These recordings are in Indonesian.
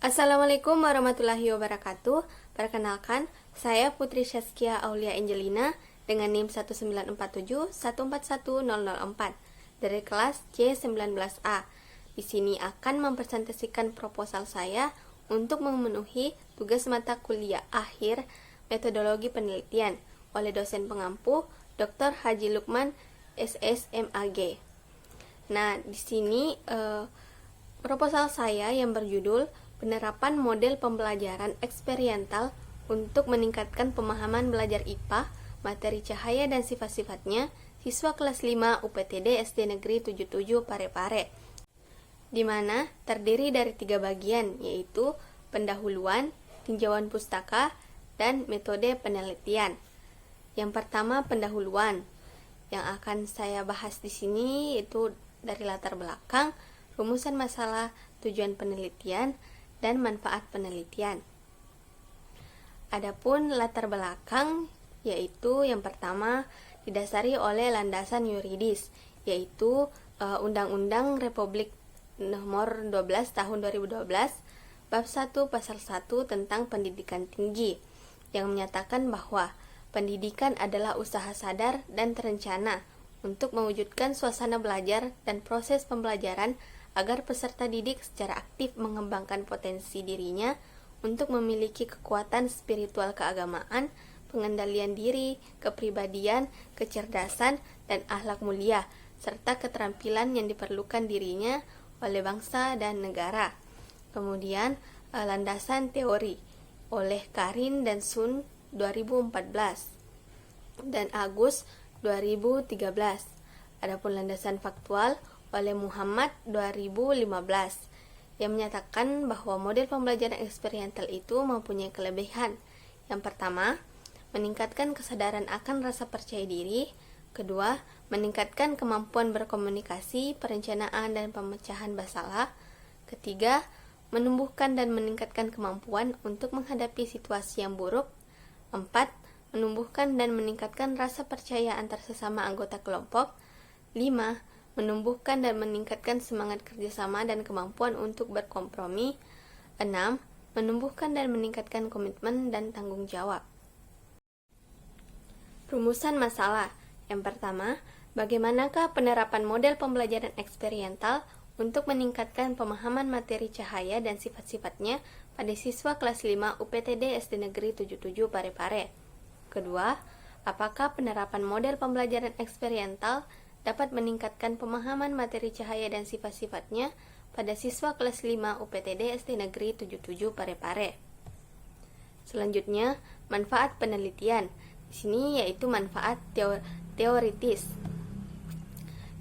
Assalamualaikum warahmatullahi wabarakatuh. Perkenalkan, saya Putri Syaskia Aulia Angelina dengan NIM 19471411004 dari kelas C19A. Di sini akan mempresentasikan proposal saya untuk memenuhi tugas mata kuliah akhir metodologi penelitian oleh dosen pengampu Dr. Haji Lukman SSMAG. Nah, di sini proposal saya yang berjudul penerapan model pembelajaran eksperiental untuk meningkatkan pemahaman belajar IPA, materi cahaya dan sifat-sifatnya, siswa kelas 5 UPTD SD Negeri 77 Parepare, di mana terdiri dari 3 bagian, yaitu pendahuluan, tinjauan pustaka, dan metode penelitian. Yang pertama, pendahuluan. Yang akan saya bahas di sini itu dari latar belakang, rumusan masalah, tujuan penelitian, dan manfaat penelitian. Adapun latar belakang, yaitu yang pertama didasari oleh landasan yuridis, yaitu Undang-Undang Republik Nomor 12 Tahun 2012, Bab 1 Pasal 1 tentang pendidikan tinggi, yang menyatakan bahwa pendidikan adalah usaha sadar dan terencana untuk mewujudkan suasana belajar dan proses pembelajaran agar peserta didik secara aktif mengembangkan potensi dirinya untuk memiliki kekuatan spiritual keagamaan, pengendalian diri, kepribadian, kecerdasan, dan akhlak mulia, serta keterampilan yang diperlukan dirinya oleh bangsa dan negara. Kemudian, landasan teori oleh Karin dan Sun 2014 dan Agus 2013. Adapun landasan faktual oleh Muhammad 2015 yang menyatakan bahwa model pembelajaran eksperiental itu mempunyai kelebihan. Yang pertama, meningkatkan kesadaran akan rasa percaya diri. Kedua, meningkatkan kemampuan berkomunikasi, perencanaan, dan pemecahan masalah. Ketiga, menumbuhkan dan meningkatkan kemampuan untuk menghadapi situasi yang buruk. 4. Menumbuhkan dan meningkatkan rasa percaya antar sesama anggota kelompok. 5. Menumbuhkan dan meningkatkan semangat kerjasama dan kemampuan untuk berkompromi. 6. Menumbuhkan dan meningkatkan komitmen dan tanggung jawab. Rumusan masalah. Yang pertama, bagaimanakah penerapan model pembelajaran eksperiental untuk meningkatkan pemahaman materi cahaya dan sifat-sifatnya pada siswa kelas 5 UPTD SD Negeri 77 Parepare. Kedua, apakah penerapan model pembelajaran eksperiental dapat meningkatkan pemahaman materi cahaya dan sifat-sifatnya pada siswa kelas 5 UPTD SD Negeri 77 Parepare. Selanjutnya, manfaat penelitian. Di sini yaitu manfaat teoritis.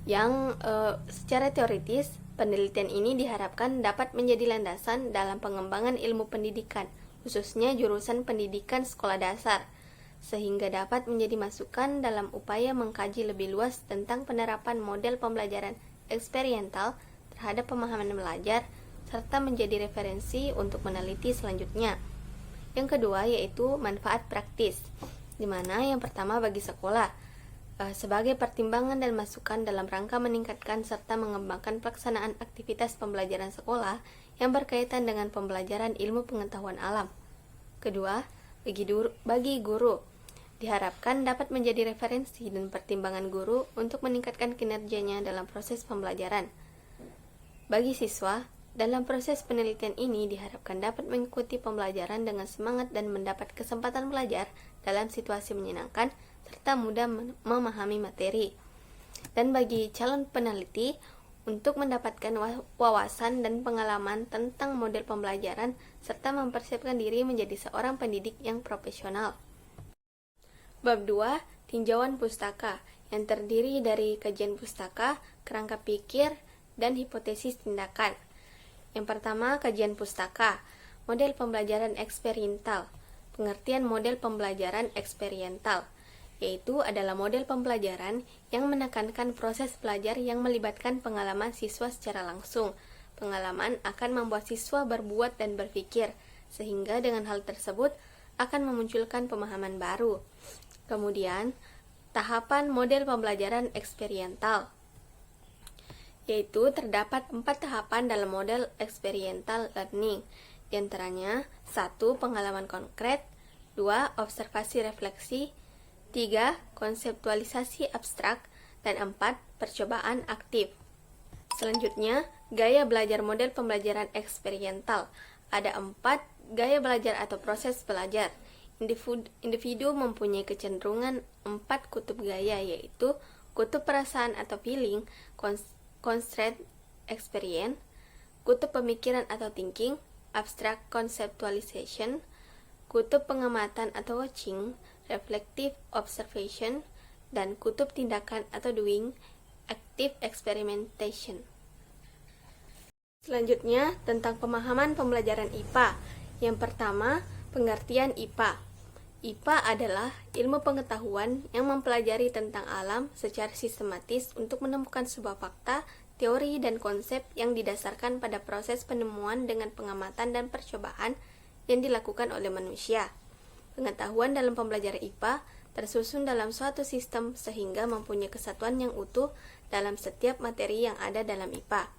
Yang secara teoritis, penelitian ini diharapkan dapat menjadi landasan dalam pengembangan ilmu pendidikan, khususnya jurusan pendidikan sekolah dasar, sehingga dapat menjadi masukan dalam upaya mengkaji lebih luas tentang penerapan model pembelajaran eksperiental terhadap pemahaman belajar, serta menjadi referensi untuk meneliti selanjutnya. Yang kedua yaitu manfaat praktis, di mana yang pertama bagi sekolah, sebagai pertimbangan dan masukan dalam rangka meningkatkan serta mengembangkan pelaksanaan aktivitas pembelajaran sekolah yang berkaitan dengan pembelajaran ilmu pengetahuan alam. Kedua, bagi guru, diharapkan dapat menjadi referensi dan pertimbangan guru untuk meningkatkan kinerjanya dalam proses pembelajaran. Bagi siswa, dalam proses penelitian ini diharapkan dapat mengikuti pembelajaran dengan semangat dan mendapat kesempatan belajar dalam situasi menyenangkan serta mudah memahami materi. Dan bagi calon peneliti, untuk mendapatkan wawasan dan pengalaman tentang model pembelajaran serta mempersiapkan diri menjadi seorang pendidik yang profesional. Bab 2, tinjauan pustaka, yang terdiri dari kajian pustaka, kerangka pikir, dan hipotesis tindakan. Yang pertama, kajian pustaka, model pembelajaran eksperiental. Pengertian model pembelajaran eksperiental yaitu adalah model pembelajaran yang menekankan proses belajar yang melibatkan pengalaman siswa secara langsung. Pengalaman akan membuat siswa berbuat dan berpikir, sehingga dengan hal tersebut akan memunculkan pemahaman baru. Kemudian, tahapan model pembelajaran eksperiental, yaitu terdapat 4 tahapan dalam model experiential learning, Di antaranya 1. Pengalaman konkret, 2. Observasi refleksi, 3. Konseptualisasi abstrak, dan 4. Percobaan aktif. Selanjutnya, gaya belajar model pembelajaran eksperimental. Ada 4 gaya belajar atau proses belajar. Individu mempunyai kecenderungan 4 kutub gaya, yaitu kutub perasaan atau feeling, constraint experience, kutub pemikiran atau thinking, abstract conceptualization, kutub pengamatan atau watching, reflective observation, dan kutub tindakan atau doing, active experimentation. Selanjutnya, tentang pemahaman pembelajaran IPA. Yang pertama, pengertian IPA. IPA adalah ilmu pengetahuan yang mempelajari tentang alam secara sistematis untuk menemukan sebuah fakta, teori, dan konsep yang didasarkan pada proses penemuan dengan pengamatan dan percobaan yang dilakukan oleh manusia. Pengetahuan dalam pembelajaran IPA tersusun dalam suatu sistem sehingga mempunyai kesatuan yang utuh dalam setiap materi yang ada dalam IPA.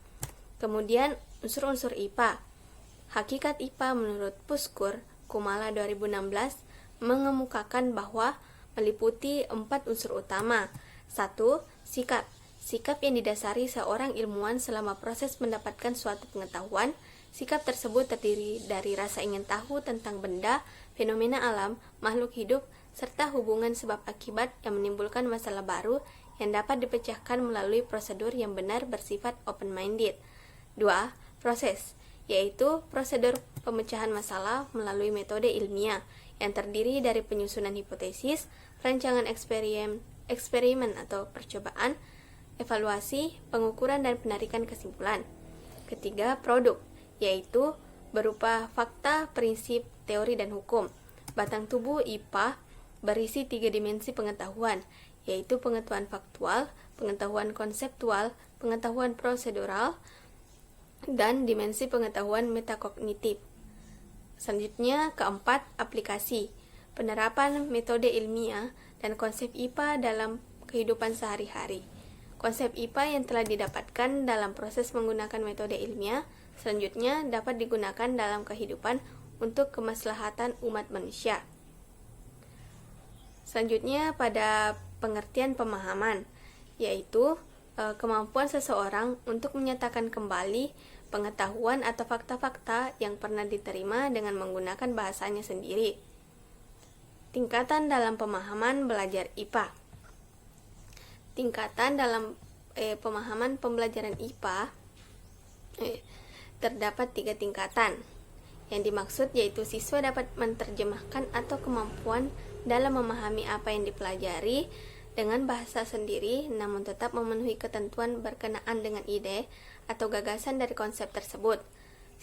Kemudian, unsur-unsur IPA. Hakikat IPA menurut Puskur, Kumala 2016, mengemukakan bahwa meliputi 4 unsur utama. 1. Sikap. Sikap yang didasari seorang ilmuwan selama proses mendapatkan suatu pengetahuan. Sikap tersebut terdiri dari rasa ingin tahu tentang benda, fenomena alam, makhluk hidup, serta hubungan sebab akibat yang menimbulkan masalah baru yang dapat dipecahkan melalui prosedur yang benar bersifat open-minded. 2. Proses, yaitu prosedur pemecahan masalah melalui metode ilmiah yang terdiri dari penyusunan hipotesis, perancangan eksperimen atau percobaan, evaluasi, pengukuran, dan penarikan kesimpulan. Ketiga, produk, yaitu berupa fakta, prinsip, teori, dan hukum. Batang tubuh IPA berisi 3 dimensi pengetahuan, yaitu pengetahuan faktual, pengetahuan konseptual, pengetahuan prosedural, dan dimensi pengetahuan metakognitif. Selanjutnya, keempat, aplikasi. Penerapan metode ilmiah dan konsep IPA dalam kehidupan sehari-hari. Konsep IPA yang telah didapatkan dalam proses menggunakan metode ilmiah selanjutnya dapat digunakan dalam kehidupan untuk kemaslahatan umat manusia. Selanjutnya, pada pengertian pemahaman, yaitu kemampuan seseorang untuk menyatakan kembali pengetahuan atau fakta-fakta yang pernah diterima dengan menggunakan bahasanya sendiri. Tingkatan dalam pemahaman belajar IPA. Tingkatan dalam pemahaman pembelajaran IPA terdapat 3 tingkatan. Yang dimaksud yaitu siswa dapat menerjemahkan atau kemampuan dalam memahami apa yang dipelajari dengan bahasa sendiri, namun tetap memenuhi ketentuan berkenaan dengan ide atau gagasan dari konsep tersebut.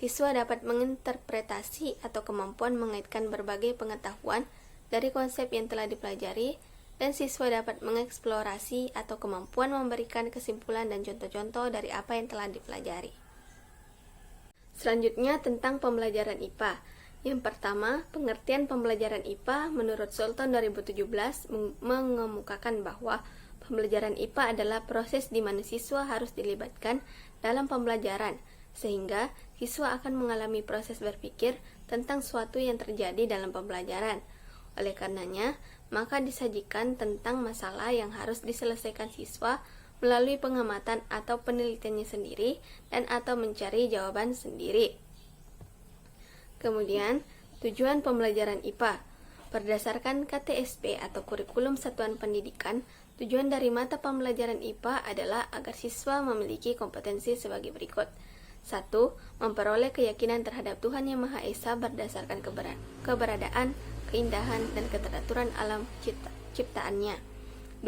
Siswa dapat menginterpretasi atau kemampuan mengaitkan berbagai pengetahuan dari konsep yang telah dipelajari, dan siswa dapat mengeksplorasi atau kemampuan memberikan kesimpulan dan contoh-contoh dari apa yang telah dipelajari. Selanjutnya, tentang pembelajaran IPA. Yang pertama, pengertian pembelajaran IPA menurut Sultan 2017 mengemukakan bahwa pembelajaran IPA adalah proses di mana siswa harus dilibatkan dalam pembelajaran, sehingga siswa akan mengalami proses berpikir tentang suatu yang terjadi dalam pembelajaran. Oleh karenanya, maka disajikan tentang masalah yang harus diselesaikan siswa melalui pengamatan atau penelitiannya sendiri dan atau mencari jawaban sendiri. Kemudian, tujuan pembelajaran IPA. Berdasarkan KTSP atau Kurikulum Satuan Pendidikan, tujuan dari mata pembelajaran IPA adalah agar siswa memiliki kompetensi sebagai berikut. 1. Memperoleh keyakinan terhadap Tuhan Yang Maha Esa berdasarkan keberadaan, keindahan, dan keteraturan alam ciptaannya. 2.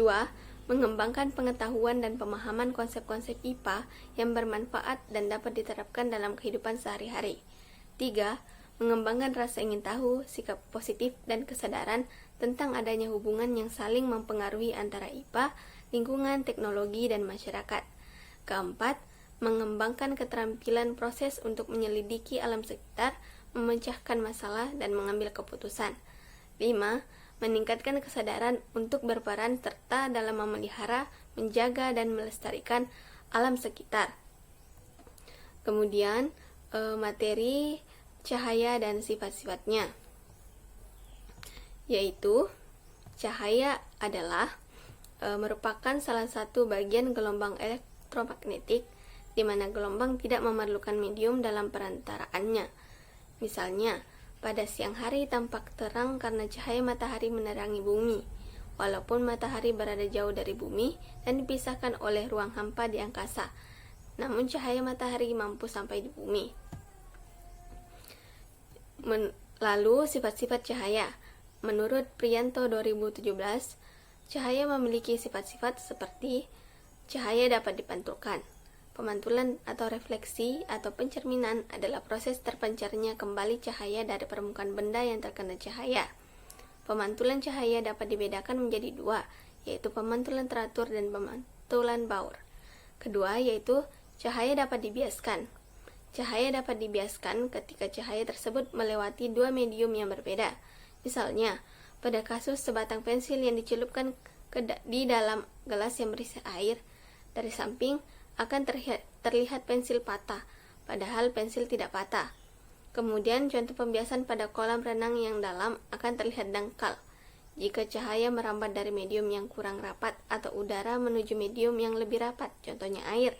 Mengembangkan pengetahuan dan pemahaman konsep-konsep IPA yang bermanfaat dan dapat diterapkan dalam kehidupan sehari-hari. 3. Mengembangkan rasa ingin tahu, sikap positif, dan kesadaran tentang adanya hubungan yang saling mempengaruhi antara IPA, lingkungan, teknologi, dan masyarakat. Keempat, mengembangkan keterampilan proses untuk menyelidiki alam sekitar, memecahkan masalah, dan mengambil keputusan. 5. Meningkatkan kesadaran untuk berperan serta dalam memelihara, menjaga, dan melestarikan alam sekitar. Kemudian, materi cahaya dan sifat-sifatnya, yaitu cahaya adalah merupakan salah satu bagian gelombang elektromagnetik di mana gelombang tidak memerlukan medium dalam perantaraannya. Misalnya, pada siang hari tampak terang karena cahaya matahari menerangi bumi, walaupun matahari berada jauh dari bumi dan dipisahkan oleh ruang hampa di angkasa. Namun cahaya matahari mampu sampai di bumi. Lalu sifat-sifat cahaya. Menurut Priyanto 2017, cahaya memiliki sifat-sifat seperti cahaya dapat dipantulkan. Pemantulan atau refleksi atau pencerminan adalah proses terpancarnya kembali cahaya dari permukaan benda yang terkena cahaya. Pemantulan cahaya dapat dibedakan menjadi dua, yaitu pemantulan teratur dan pemantulan baur. Kedua yaitu cahaya dapat dibiaskan. Cahaya dapat dibiaskan ketika cahaya tersebut melewati dua medium yang berbeda. Misalnya, pada kasus sebatang pensil yang dicelupkan di dalam gelas yang berisi air, dari samping akan terlihat pensil patah, padahal pensil tidak patah. Kemudian contoh pembiasan pada kolam renang yang dalam akan terlihat dangkal. Jika cahaya merambat dari medium yang kurang rapat atau udara menuju medium yang lebih rapat, contohnya air,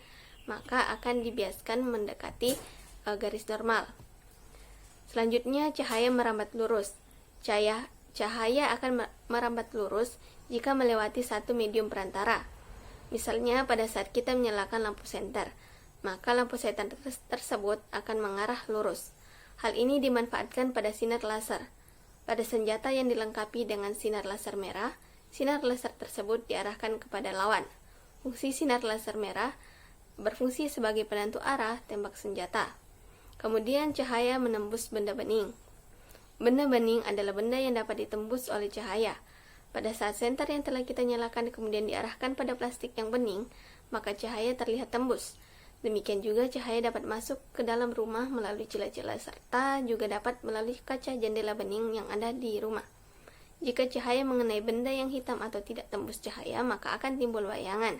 maka akan dibiaskan mendekati garis normal. Selanjutnya, cahaya merambat lurus. Cahaya akan merambat lurus jika melewati satu medium perantara. Misalnya pada saat kita menyalakan lampu senter, maka lampu senter tersebut akan mengarah lurus. Hal ini dimanfaatkan pada sinar laser. Pada senjata yang dilengkapi dengan sinar laser merah, sinar laser tersebut diarahkan kepada lawan. Fungsi sinar laser merah berfungsi sebagai penentu arah tembak senjata. Kemudian cahaya menembus benda bening. Benda bening adalah benda yang dapat ditembus oleh cahaya. Pada saat senter yang telah kita nyalakan kemudian diarahkan pada plastik yang bening, maka cahaya terlihat tembus. Demikian juga cahaya dapat masuk ke dalam rumah melalui celah-celah serta juga dapat melalui kaca jendela bening yang ada di rumah. Jika cahaya mengenai benda yang hitam atau tidak tembus cahaya, maka akan timbul bayangan.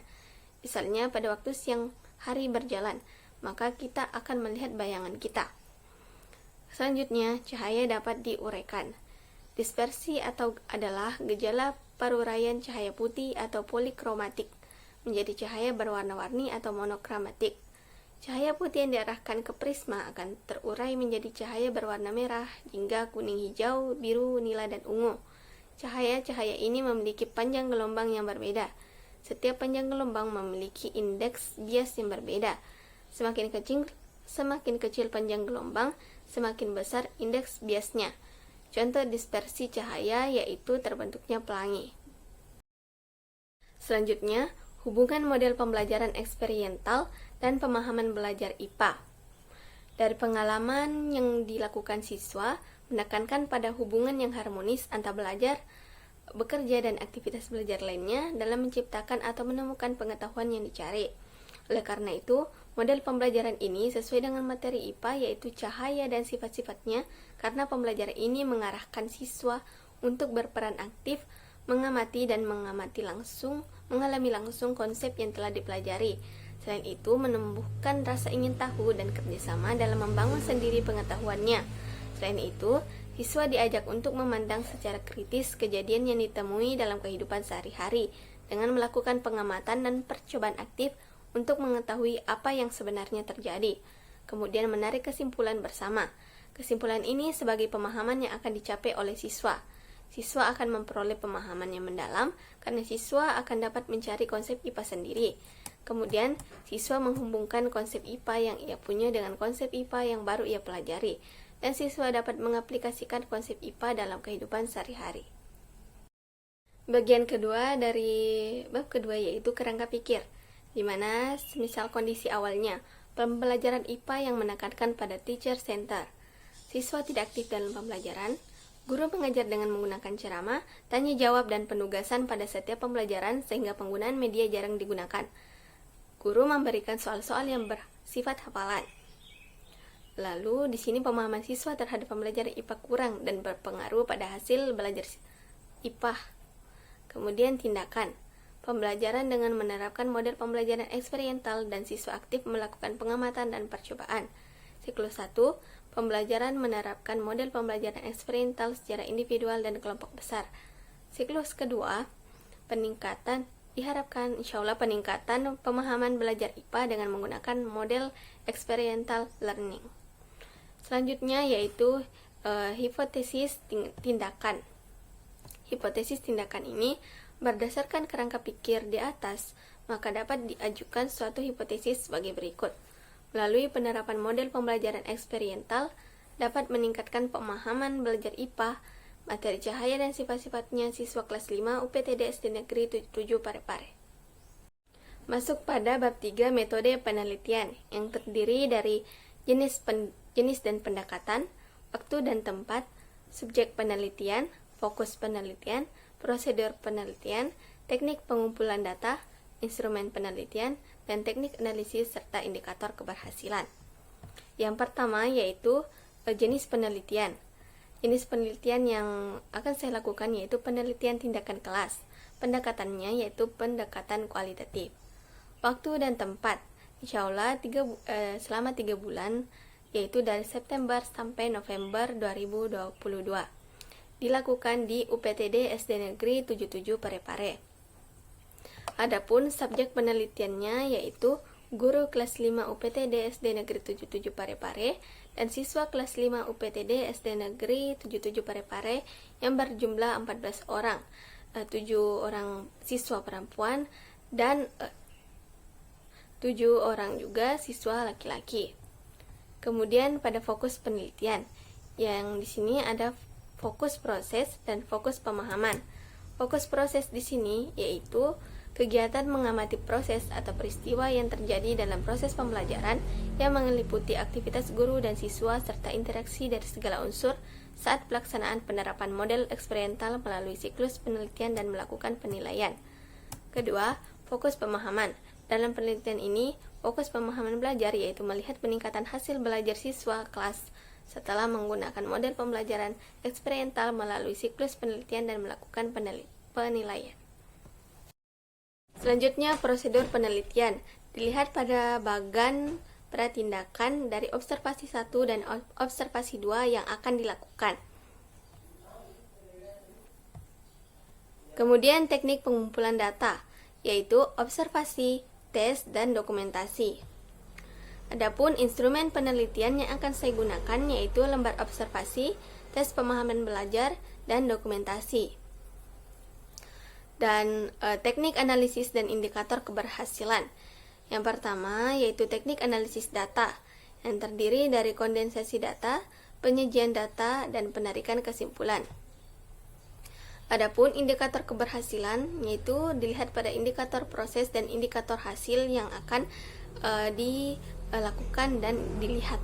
Misalnya pada waktu siang hari berjalan, maka kita akan melihat bayangan kita. Selanjutnya, cahaya dapat diuraikan. Dispersi adalah gejala paruraian cahaya putih atau polikromatik menjadi cahaya berwarna-warni atau monokromatik. Cahaya putih yang diarahkan ke prisma akan terurai menjadi cahaya berwarna merah, jingga, kuning, hijau, biru, nila, dan ungu. Cahaya-cahaya ini memiliki panjang gelombang yang berbeda. Setiap panjang gelombang memiliki indeks bias yang berbeda. Semakin kecil panjang gelombang, semakin besar indeks biasnya. Contoh dispersi cahaya yaitu terbentuknya pelangi. Selanjutnya, hubungan model pembelajaran eksperiental dan pemahaman belajar IPA. Dari pengalaman yang dilakukan siswa, menekankan pada hubungan yang harmonis antara belajar, bekerja, dan aktivitas belajar lainnya dalam menciptakan atau menemukan pengetahuan yang dicari. Oleh karena itu, model pembelajaran ini sesuai dengan materi IPA yaitu cahaya dan sifat-sifatnya karena pembelajaran ini mengarahkan siswa untuk berperan aktif, mengamati dan mengalami langsung konsep yang telah dipelajari. Selain itu, menumbuhkan rasa ingin tahu dan kerjasama dalam membangun sendiri pengetahuannya. Selain itu, siswa diajak untuk memandang secara kritis kejadian yang ditemui dalam kehidupan sehari-hari dengan melakukan pengamatan dan percobaan aktif untuk mengetahui apa yang sebenarnya terjadi, kemudian menarik kesimpulan bersama. Kesimpulan ini sebagai pemahaman yang akan dicapai oleh siswa. Siswa akan memperoleh pemahaman yang mendalam karena siswa akan dapat mencari konsep IPA sendiri. Kemudian, siswa menghubungkan konsep IPA yang ia punya dengan konsep IPA yang baru ia pelajari, dan siswa dapat mengaplikasikan konsep IPA dalam kehidupan sehari-hari. Bagian kedua dari bab kedua yaitu kerangka pikir, di mana semisal kondisi awalnya, pembelajaran IPA yang menekankan pada teacher center. Siswa tidak aktif dalam pembelajaran, guru mengajar dengan menggunakan ceramah, tanya jawab, dan penugasan pada setiap pembelajaran sehingga penggunaan media jarang digunakan. Guru memberikan soal-soal yang bersifat hafalan. Lalu, di sini pemahaman siswa terhadap pembelajaran IPA kurang dan berpengaruh pada hasil belajar IPA. Kemudian tindakan. Pembelajaran dengan menerapkan model pembelajaran eksperiental dan siswa aktif melakukan pengamatan dan percobaan. Siklus 1, pembelajaran menerapkan model pembelajaran eksperimental secara individual dan kelompok besar. Siklus kedua, diharapkan insya Allah peningkatan pemahaman belajar IPA dengan menggunakan model experiential learning. Selanjutnya yaitu hipotesis tindakan. Hipotesis tindakan ini berdasarkan kerangka pikir di atas, maka dapat diajukan suatu hipotesis sebagai berikut. Melalui penerapan model pembelajaran eksperimental dapat meningkatkan pemahaman belajar IPA, materi cahaya dan sifat-sifatnya siswa kelas 5 UPTD SD Negeri 77 Parepare. Masuk pada bab 3 metode penelitian yang terdiri dari jenis dan pendekatan, waktu dan tempat, subjek penelitian, fokus penelitian, prosedur penelitian, teknik pengumpulan data, instrumen penelitian, dan teknik analisis serta indikator keberhasilan. Yang pertama yaitu jenis penelitian. Jenis penelitian yang akan saya lakukan yaitu penelitian tindakan kelas. Pendekatannya yaitu pendekatan kualitatif. Waktu dan tempat, insya Allah selama 3 bulan, yaitu dari September sampai November 2022. Dilakukan di UPTD SD Negeri 77 Parepare. Adapun subjek penelitiannya yaitu guru kelas 5 UPTD SD Negeri 77 Parepare dan siswa kelas 5 UPTD SD Negeri 77 Parepare yang berjumlah 14 orang, 7 orang siswa perempuan dan 7 orang juga siswa laki-laki. Kemudian pada fokus penelitian, yang di sini ada fokus proses dan fokus pemahaman. Fokus proses di sini yaitu kegiatan mengamati proses atau peristiwa yang terjadi dalam proses pembelajaran yang meliputi aktivitas guru dan siswa serta interaksi dari segala unsur saat pelaksanaan penerapan model eksperimental melalui siklus penelitian dan melakukan penilaian. Kedua, fokus pemahaman. Dalam penelitian ini, fokus pemahaman belajar yaitu melihat peningkatan hasil belajar siswa kelas setelah menggunakan model pembelajaran eksperimental melalui siklus penelitian dan melakukan penilaian. Selanjutnya, prosedur penelitian dilihat pada bagan pratindakan dari observasi 1 dan observasi 2 yang akan dilakukan. Kemudian teknik pengumpulan data, yaitu observasi, tes, dan dokumentasi. Adapun instrumen penelitian yang akan saya gunakan yaitu lembar observasi, tes pemahaman belajar, dan dokumentasi. Dan teknik analisis dan indikator keberhasilan. Yang pertama yaitu teknik analisis data yang terdiri dari kondensasi data, penyajian data, dan penarikan kesimpulan. Adapun indikator keberhasilan yaitu dilihat pada indikator proses dan indikator hasil yang akan dilakukan dan dilihat.